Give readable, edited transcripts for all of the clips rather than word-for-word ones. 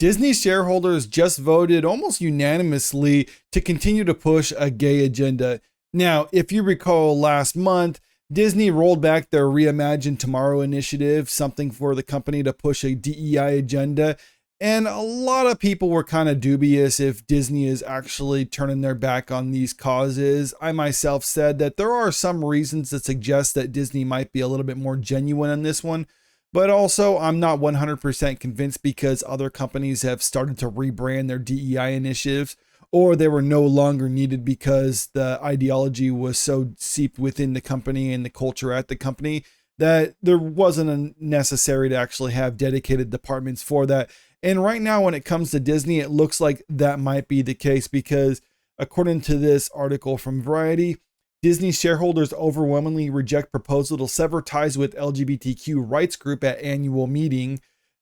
Disney shareholders just voted almost unanimously to continue to push a gay agenda. Now, if you recall last month, Disney rolled back their Reimagine Tomorrow initiative, something for the company to push a DEI agenda. And a lot of people were kind of dubious if Disney is actually turning their back on these causes. I myself said that there are some reasons that suggest that Disney might be a little bit more genuine on this one. But also, I'm not 100% convinced because other companies have started to rebrand their DEI initiatives, or they were no longer needed because the ideology was so seeped within the company and the culture at the company that there wasn't necessary to actually have dedicated departments for that. And right now, when it comes to Disney, it looks like that might be the case because according to this article from Variety, Disney shareholders overwhelmingly reject proposal to sever ties with LGBTQ rights group at annual meeting.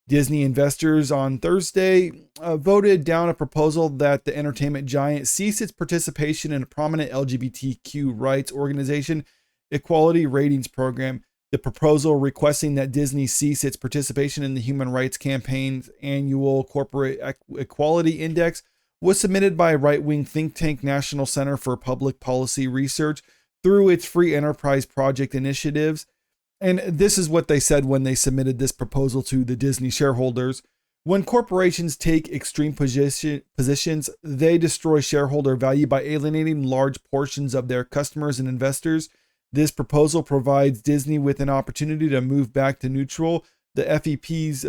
Disney investors on Thursday voted down a proposal that the entertainment giant cease its participation in a prominent LGBTQ rights organization, Equality Ratings Program. The proposal requesting that Disney cease its participation in the Human Rights Campaign's annual Corporate Equality Index was submitted by right-wing think tank National Center for Public Policy Research through its Free Enterprise Project initiatives. And this is what they said when they submitted this proposal to the Disney shareholders. When corporations take extreme positions, they destroy shareholder value by alienating large portions of their customers and investors. This proposal provides Disney with an opportunity to move back to neutral. The FEP's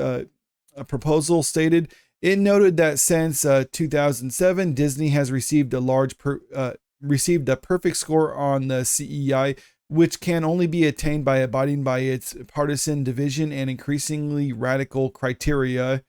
proposal stated, it noted that since 2007, Disney has received a perfect score on the CEI, which can only be attained by abiding by its partisan division and increasingly radical criteria.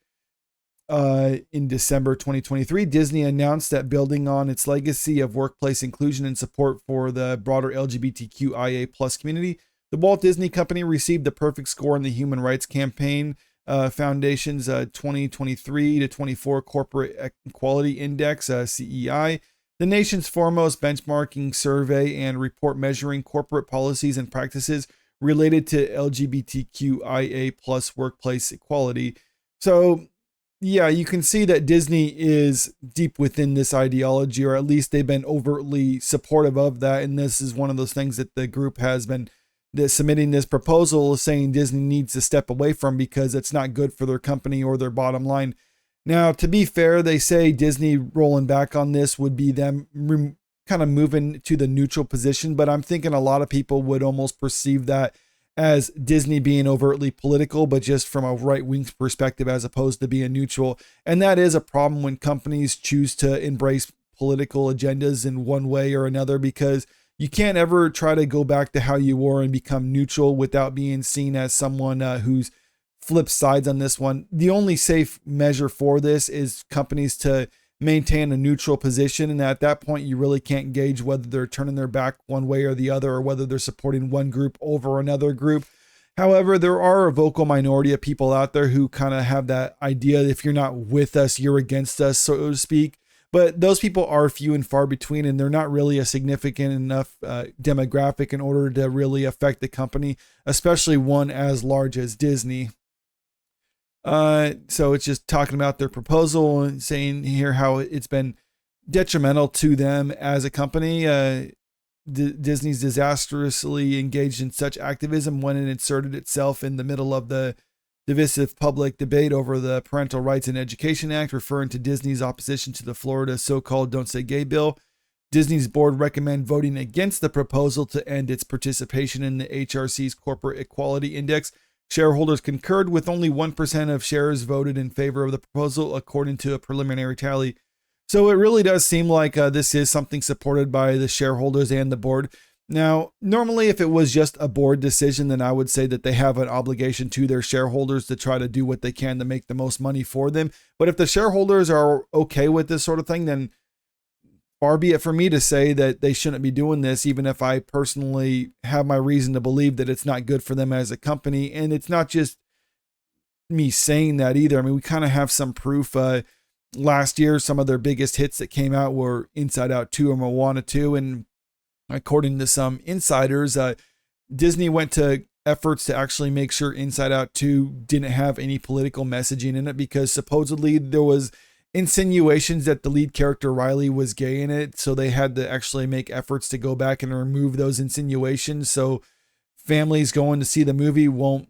In December 2023, Disney announced that building on its legacy of workplace inclusion and support for the broader LGBTQIA+ community, the Walt Disney Company received the perfect score in the Human Rights Campaign Foundation's 2023 to 24 Corporate Equality Index, CEI, the nation's foremost benchmarking survey and report measuring corporate policies and practices related to LGBTQIA+ workplace equality. So, yeah, you can see that Disney is deep within this ideology, or at least they've been overtly supportive of that. And this is one of those things that the group has been submitting this proposal saying Disney needs to step away from because it's not good for their company or their bottom line. Now, to be fair, they say Disney rolling back on this would be them kind of moving to the neutral position, but I'm thinking a lot of people would almost perceive that as Disney being overtly political, but just from a right-wing perspective as opposed to being neutral. And that is a problem when companies choose to embrace political agendas in one way or another, because you can't ever try to go back to how you were and become neutral without being seen as someone who's flipped sides on this one. The only safe measure for this is companies to maintain a neutral position. And at that point, you really can't gauge whether they're turning their back one way or the other, or whether they're supporting one group over another group. However, there are a vocal minority of people out there who kind of have that idea that if you're not with us, you're against us, so to speak. But those people are few and far between, and they're not really a significant enough demographic in order to really affect the company, especially one as large as Disney. So it's just talking about their proposal and saying here how it's been detrimental to them as a company. Disney's disastrously engaged in such activism when it inserted itself in the middle of the divisive public debate over the Parental Rights and Education Act, referring to Disney's opposition to the Florida so-called Don't Say Gay bill. Disney's board recommend voting against the proposal to end its participation in the HRC's Corporate Equality Index. Shareholders concurred, with only 1% of shares voted in favor of the proposal, according to a preliminary tally. So it really does seem like this is something supported by the shareholders and the board. Now, normally, if it was just a board decision, then I would say that they have an obligation to their shareholders to try to do what they can to make the most money for them. But if the shareholders are okay with this sort of thing, then far be it for me to say that they shouldn't be doing this, even if I personally have my reason to believe that it's not good for them as a company. And it's not just me saying that either. I mean, we kind of have some proof. Last year, some of their biggest hits that came out were Inside Out 2 and Moana 2. And according to some insiders, Disney went to efforts to actually make sure Inside Out 2 didn't have any political messaging in it, because supposedly there was insinuations that the lead character Riley was gay in it. So they had to actually make efforts to go back and remove those insinuations. So families going to see the movie won't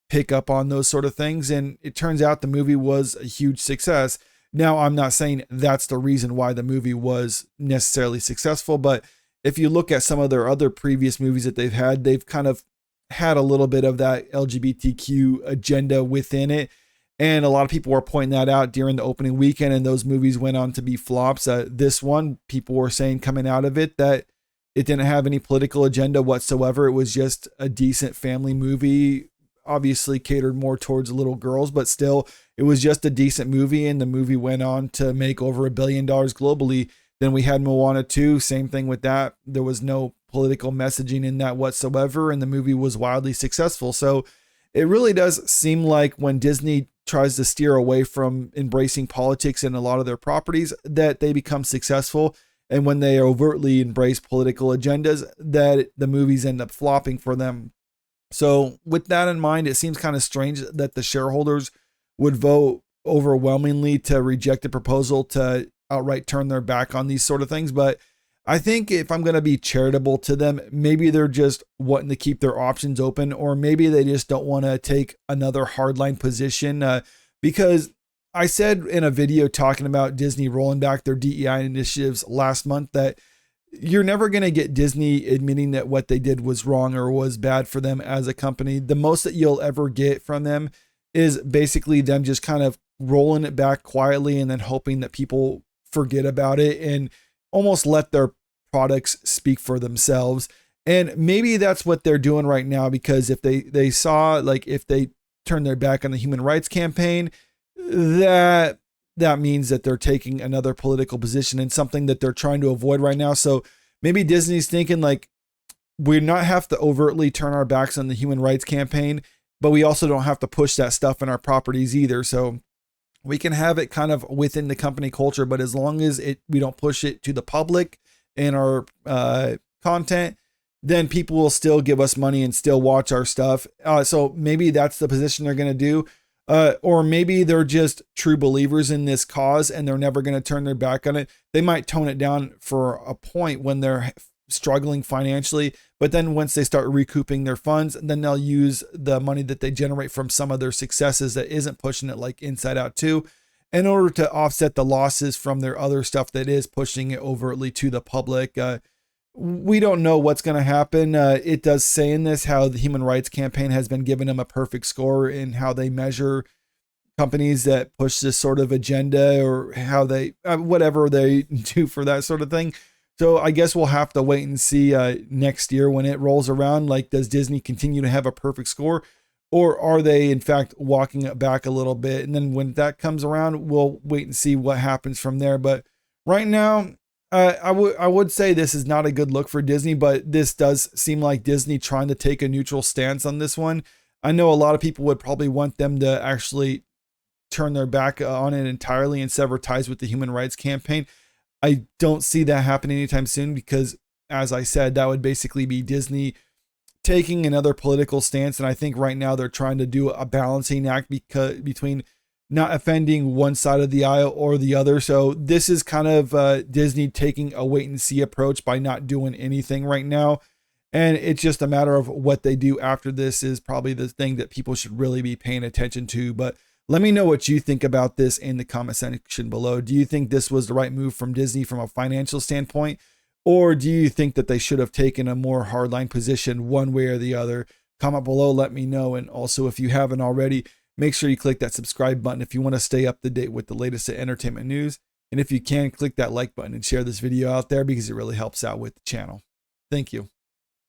pick up on those sort of things. And it turns out the movie was a huge success. Now, I'm not saying that's the reason why the movie was necessarily successful, but if you look at some of their other previous movies that they've kind of had a little bit of that LGBTQ agenda within it. And a lot of people were pointing that out during the opening weekend, and those movies went on to be flops. This one, people were saying coming out of it that it didn't have any political agenda whatsoever. It was just a decent family movie, obviously catered more towards little girls, but still, it was just a decent movie. And the movie went on to make over $1 billion globally. Then we had Moana 2, same thing with that. There was no political messaging in that whatsoever, and the movie was wildly successful. So it really does seem like when Disney tries to steer away from embracing politics in a lot of their properties, that they become successful. And when they overtly embrace political agendas, that the movies end up flopping for them. So with that in mind, it seems kind of strange that the shareholders would vote overwhelmingly to reject the proposal to outright turn their back on these sort of things. But I think if I'm going to be charitable to them, maybe they're just wanting to keep their options open, or maybe they just don't want to take another hardline position. Because I said in a video talking about Disney rolling back their DEI initiatives last month that you're never going to get Disney admitting that what they did was wrong or was bad for them as a company. The most that you'll ever get from them is basically them just kind of rolling it back quietly and then hoping that people forget about it and almost let their products speak for themselves. And maybe that's what they're doing right now, because if they saw, like, if they turn their back on the human rights campaign, that means that they're taking another political position and something that they're trying to avoid right now. So maybe Disney's thinking, like, we not have to overtly turn our backs on the human rights campaign, but we also don't have to push that stuff in our properties either. So we can have it kind of within the company culture, but as long as we don't push it to the public in our content, then people will still give us money and still watch our stuff. So maybe that's the position they're going to do. Or maybe they're just true believers in this cause and they're never going to turn their back on it. They might tone it down for a point when they're struggling financially, but then once they start recouping their funds, then they'll use the money that they generate from some of their successes that isn't pushing it, like Inside Out 2, in order to offset the losses from their other stuff that is pushing it overtly to the public. We don't know what's going to happen. It does say in this how the Human Rights Campaign has been giving them a perfect score in how they measure companies that push this sort of agenda, or how they, whatever they do for that sort of thing. So I guess we'll have to wait and see next year when it rolls around. Like, does Disney continue to have a perfect score, or are they in fact walking it back a little bit? And then when that comes around, we'll wait and see what happens from there. But right now, I would say this is not a good look for Disney, but this does seem like Disney trying to take a neutral stance on this one. I know a lot of people would probably want them to actually turn their back on it entirely and sever ties with the Human Rights Campaign. I don't see that happening anytime soon, because, as I said, that would basically be Disney taking another political stance. And I think right now they're trying to do a balancing act between not offending one side of the aisle or the other. So this is kind of Disney taking a wait and see approach by not doing anything right now. And it's just a matter of what they do after this is probably the thing that people should really be paying attention to. But let me know what you think about this in the comment section below. Do you think this was the right move from Disney from a financial standpoint? Or do you think that they should have taken a more hardline position one way or the other? Comment below, let me know. And also, if you haven't already, make sure you click that subscribe button if you want to stay up to date with the latest entertainment news. And if you can, click that like button and share this video out there, because it really helps out with the channel. Thank you.